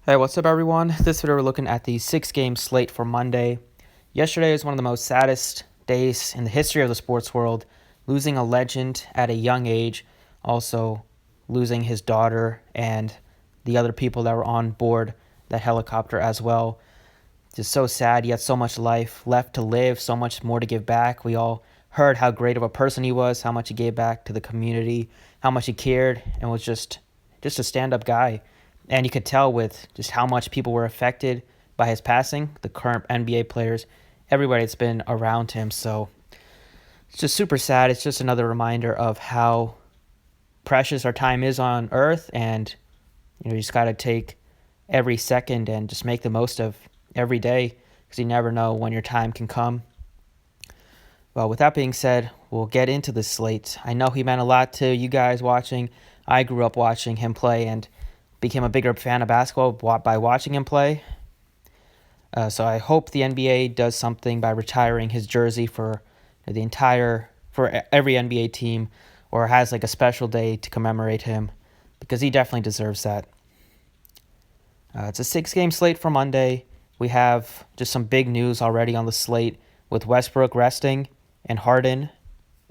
Hey, what's up, everyone? This video we're looking at the 6-game slate for Monday. Yesterday was one of the most saddest days in the history of the sports world, losing a legend at a young age, also losing his daughter and the other people that were on board that helicopter as well. Just so sad. He had so much life left to live, so much more to give back. We all heard how great of a person he was, how much he gave back to the community, how much he cared, and was just a stand-up guy. And you could tell with just how much people were affected by his passing, the current NBA players, everybody that's been around him. So it's just super sad. It's just another reminder of how precious our time is on Earth, and you just got to take every second and just make the most of every day, because you never know when your time can come. Well, with that being said, we'll get into the slate. I know he meant a lot to you guys watching. I grew up watching him play and became a bigger fan of basketball by watching him play. So I hope the NBA does something by retiring his jersey for every NBA team, or has like a special day to commemorate him, because he definitely deserves that. It's a 6-game slate for Monday. We have just some big news already on the slate, with Westbrook resting and Harden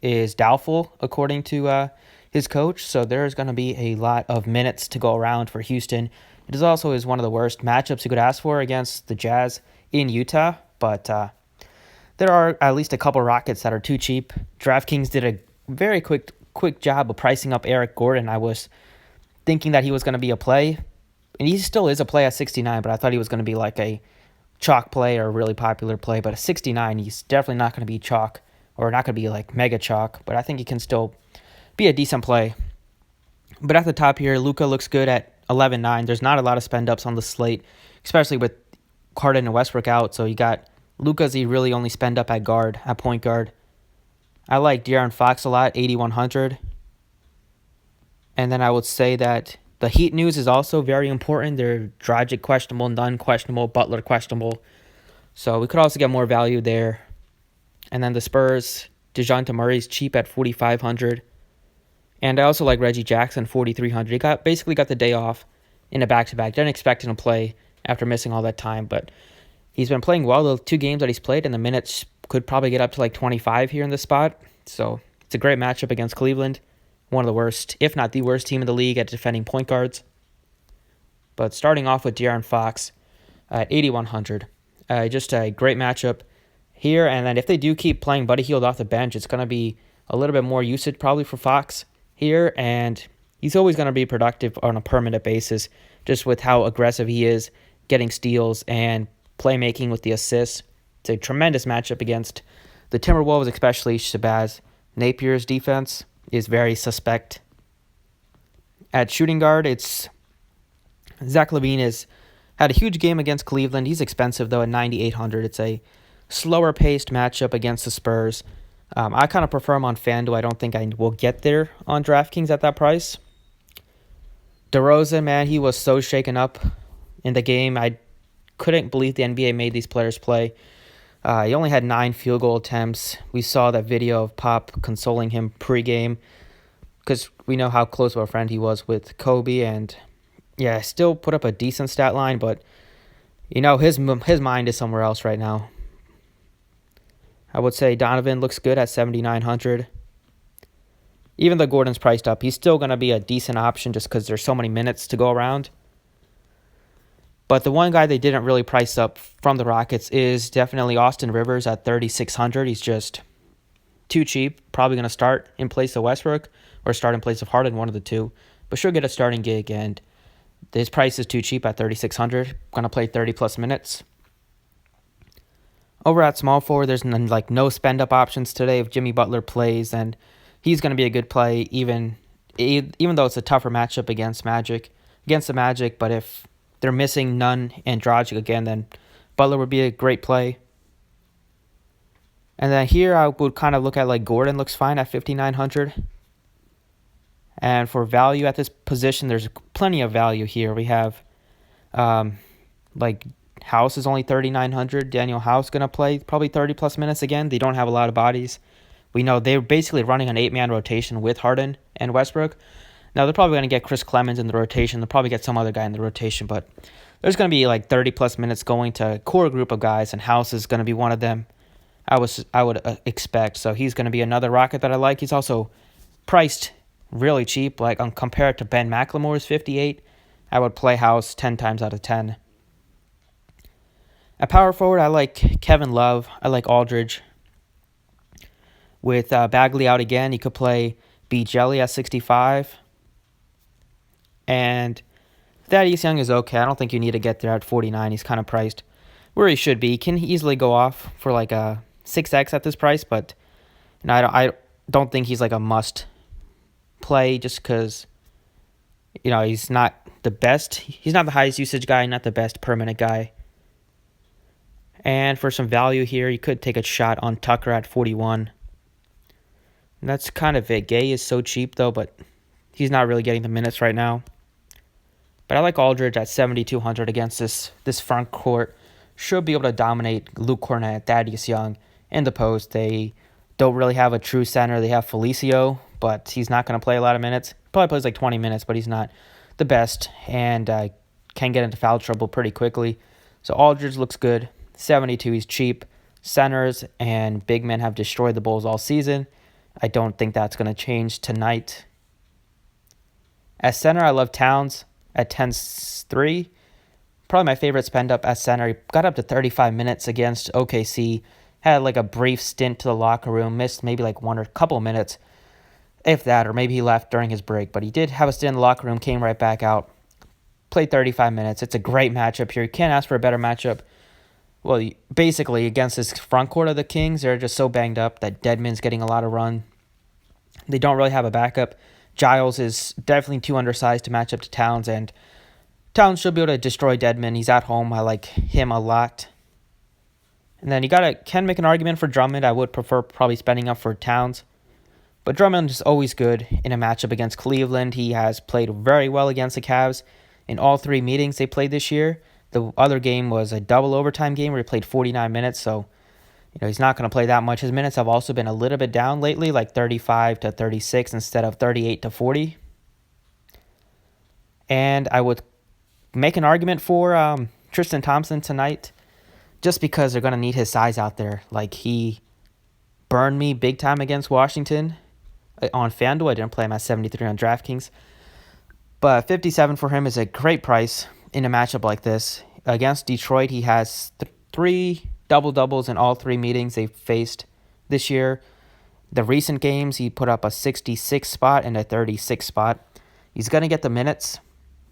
is doubtful according to his coach. So there's going to be a lot of minutes to go around for Houston. It is also one of the worst matchups you could ask for against the Jazz in Utah. But there are at least a couple Rockets that are too cheap. Draftkings did a very quick job of pricing up Eric Gordon. I was thinking that he was going to be a play, and he still is a play at 69, but I thought he was going to be like a chalk play or a really popular play. But at 69, he's definitely not going to be chalk, or not going to be like mega chalk, but I think he can still be a decent play. But at the top here, Luka looks good at 11-9. There's not a lot of spend-ups on the slate, especially with Harden and Westbrook out. So you got Luka's he really only spend up at point guard. I like De'Aaron Fox a lot, 8,100. And then I would say that the Heat news is also very important. They're Dragic questionable, Nunn questionable, Butler questionable. So we could also get more value there. And then the Spurs, DeJounte Murray's cheap at 4,500. And I also like Reggie Jackson, 4,300. He basically got the day off in a back-to-back. Didn't expect him to play after missing all that time, but he's been playing well the 2 games that he's played, and the minutes could probably get up to like 25 here in this spot. So it's a great matchup against Cleveland, one of the worst, if not the worst team in the league at defending point guards. But starting off with De'Aaron Fox at 8,100. Just a great matchup here, and then if they do keep playing Buddy Hield off the bench, it's going to be a little bit more usage probably for Fox here, and he's always going to be productive on a permanent basis, just with how aggressive he is, getting steals and playmaking with the assists. It's a tremendous matchup against the Timberwolves, especially Shabazz Napier's defense is very suspect. At shooting guard, it's Zach LaVine has had a huge game against Cleveland. He's expensive, though, at 9,800. It's a slower-paced matchup against the Spurs. I kind of prefer him on FanDuel. I don't think I will get there on DraftKings at that price. DeRozan, man, he was so shaken up in the game. I couldn't believe the NBA made these players play. He only had 9 field goal attempts. We saw that video of Pop consoling him pregame, because we know how close of a friend he was with Kobe. And yeah, still put up a decent stat line, but his mind is somewhere else right now. I would say Donovan looks good at 7,900. Even though Gordon's priced up, he's still going to be a decent option just because there's so many minutes to go around. But the one guy they didn't really price up from the Rockets is definitely Austin Rivers at 3,600. He's just too cheap. Probably going to start in place of Westbrook or start in place of Harden, one of the two. But should get a starting gig, and his price is too cheap at 3,600. Going to play 30-plus minutes. Over at small forward, there's no spend-up options today. If Jimmy Butler plays, and he's going to be a good play, even though it's a tougher matchup against the Magic. But if they're missing Nunn and Dragic again, then Butler would be a great play. And then here I would kind of look at like Gordon looks fine at 5,900. And for value at this position, there's plenty of value here. We have House is only 3,900. Daniel House going to play probably 30-plus minutes again. They don't have a lot of bodies. We know they're basically running an 8-man rotation with Harden and Westbrook. Now, they're probably going to get Chris Clemens in the rotation. They'll probably get some other guy in the rotation, but there's going to be like 30 plus minutes going to a core group of guys, and House is going to be one of them. I would expect. So he's going to be another Rocket that I like. He's also priced really cheap. Like compared to Ben McLemore's 58, I would play House 10 times out of 10. At power forward, I like Kevin Love. I like Aldridge. With Bagley out again, you could play B. Jelly at 65. And Thaddeus Young is okay. I don't think you need to get there at 49. He's kind of priced where he should be. He can easily go off for like a 6x at this price, but I don't think he's like a must play just because, he's not the best. He's not the highest usage guy, not the best permanent guy. And for some value here, you could take a shot on Tucker at 41. And that's kind of it. Gay is so cheap, though, but he's not really getting the minutes right now. But I like Aldridge at 7,200 against this front court. Should be able to dominate Luke Cornett, Thaddeus Young in the post. They don't really have a true center. They have Felicio, but he's not going to play a lot of minutes. Probably plays like 20 minutes, but he's not the best and can get into foul trouble pretty quickly. So Aldridge looks good. 72, he's cheap. Centers and big men have destroyed the Bulls all season. I don't think that's going to change tonight. At center, I love Towns at 10-3. Probably my favorite spend up at center. He got up to 35 minutes against OKC. Had like a brief stint to the locker room. Missed maybe like one or couple minutes, if that, or maybe he left during his break. But he did have a stint in the locker room, came right back out. Played 35 minutes. It's a great matchup here. You can't ask for a better matchup. Well, basically, against this front court of the Kings, they're just so banged up that Dedmon's getting a lot of run. They don't really have a backup. Giles is definitely too undersized to match up to Towns, and Towns should be able to destroy Dedmon. He's at home. I like him a lot. And then can make an argument for Drummond. I would prefer probably spending up for Towns. But Drummond is always good in a matchup against Cleveland. He has played very well against the Cavs in all 3 meetings they played this year. The other game was a double overtime game where he played 49 minutes, so he's not going to play that much. His minutes have also been a little bit down lately, like 35 to 36 instead of 38 to 40. And I would make an argument for Tristan Thompson tonight just because they're going to need his size out there. Like, he burned me big time against Washington on FanDuel. I didn't play him at 73 on DraftKings. But 57 for him is a great price in a matchup like this. Against Detroit, he has 3 double-doubles in all 3 meetings they've faced this year. The recent games, he put up a 66 spot and a 36 spot. He's going to get the minutes.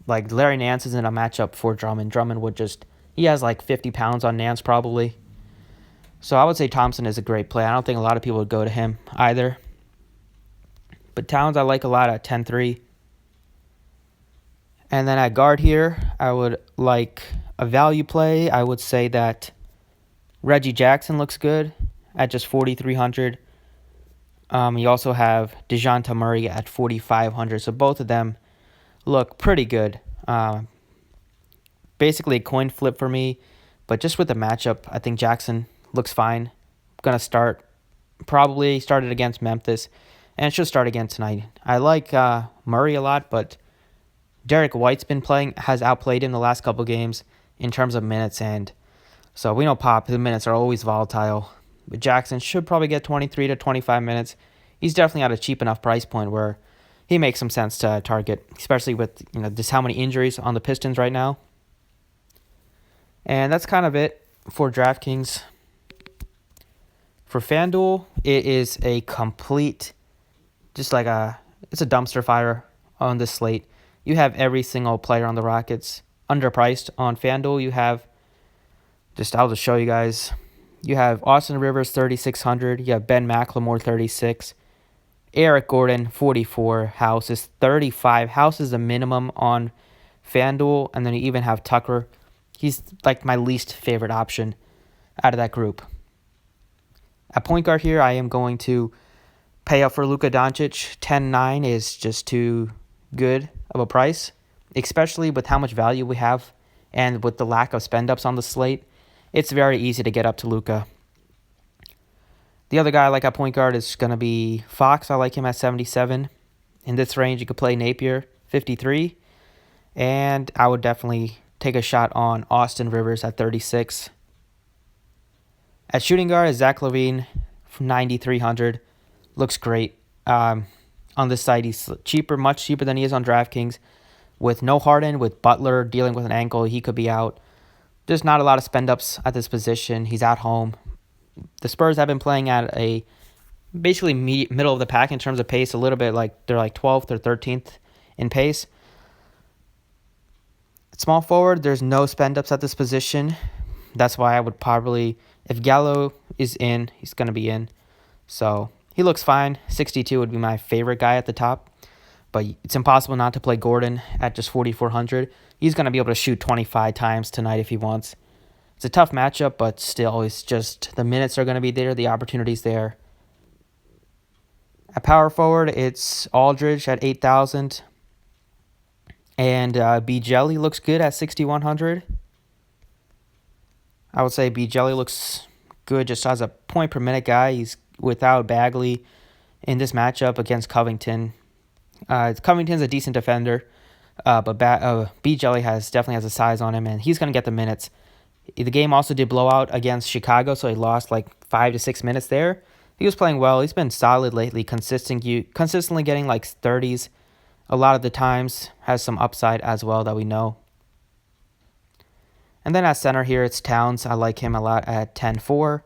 Like, Larry Nance is in a matchup for Drummond. Drummond he has like 50 pounds on Nance probably. So I would say Thompson is a great play. I don't think a lot of people would go to him either. But Towns I like a lot at 10-3. And then at guard here, I would like a value play. I would say that Reggie Jackson looks good at just 4,300. You also have DeJounte Murray at 4,500. So both of them look pretty good. Basically a coin flip for me. But just with the matchup, I think Jackson looks fine. Going to probably started against Memphis. And should start again tonight. I like Murray a lot, but Derek White's has outplayed him the last couple games in terms of minutes, and so we know the minutes are always volatile. But Jackson should probably get 23 to 25 minutes. He's definitely at a cheap enough price point where he makes some sense to target, especially with just how many injuries on the Pistons right now. And that's kind of it for DraftKings. For FanDuel, it is a complete, it's a dumpster fire on this slate. You have every single player on the Rockets underpriced on FanDuel. You have, I'll just show you guys. You have Austin Rivers, 3,600. You have Ben McLemore, 36. Eric Gordon, 44. House is 35. House is the minimum on FanDuel. And then you even have Tucker. He's like my least favorite option out of that group. At point guard here, I am going to pay up for Luka Doncic. 10-9 is just too good of a price, especially with how much value we have and with the lack of spend-ups on the slate. It's very easy to get up to Luka. The other guy I like at point guard is going to be Fox. I like him at 77. In this range, you could play Napier, 53. And I would definitely take a shot on Austin Rivers at 36. At shooting guard is Zach LaVine from 9,300. Looks great. On this site, he's cheaper, much cheaper than he is on DraftKings. With no Harden, with Butler dealing with an ankle, he could be out. There's not a lot of spend-ups at this position. He's at home. The Spurs have been playing at a basically middle of the pack in terms of pace, a little bit like they're like 12th or 13th in pace. At small forward, there's no spend-ups at this position. That's why I would probably, if Gallo is in, he's going to be in. So he looks fine. 62 would be my favorite guy at the top. But it's impossible not to play Gordon at just 4,400. He's going to be able to shoot 25 times tonight if he wants. It's a tough matchup, but still, it's just the minutes are going to be there, the opportunities there. At power forward, it's Aldridge at 8,000. And B. Jelly looks good at 6,100. I would say B. Jelly looks good just as a point per minute guy. He's without Bagley in this matchup against Covington. Covington's a decent defender, but B. Jelly definitely has a size on him, and he's going to get the minutes. The game also did blow out against Chicago, so he lost like 5 to 6 minutes there. He was playing well. He's been solid lately, consistently getting like 30s. A lot of the times has some upside as well that we know. And then at center here, it's Towns. I like him a lot at 10-4.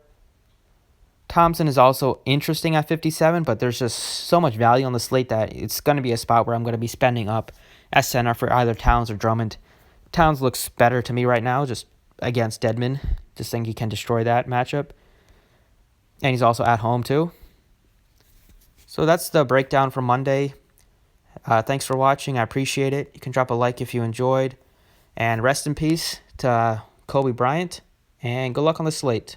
Thompson is also interesting at 57, but there's just so much value on the slate that it's going to be a spot where I'm going to be spending up at center for either Towns or Drummond. Towns looks better to me right now, just against Dedmon. Just think he can destroy that matchup. And he's also at home too. So that's the breakdown for Monday. Thanks for watching. I appreciate it. You can drop a like if you enjoyed. And rest in peace to Kobe Bryant. And good luck on the slate.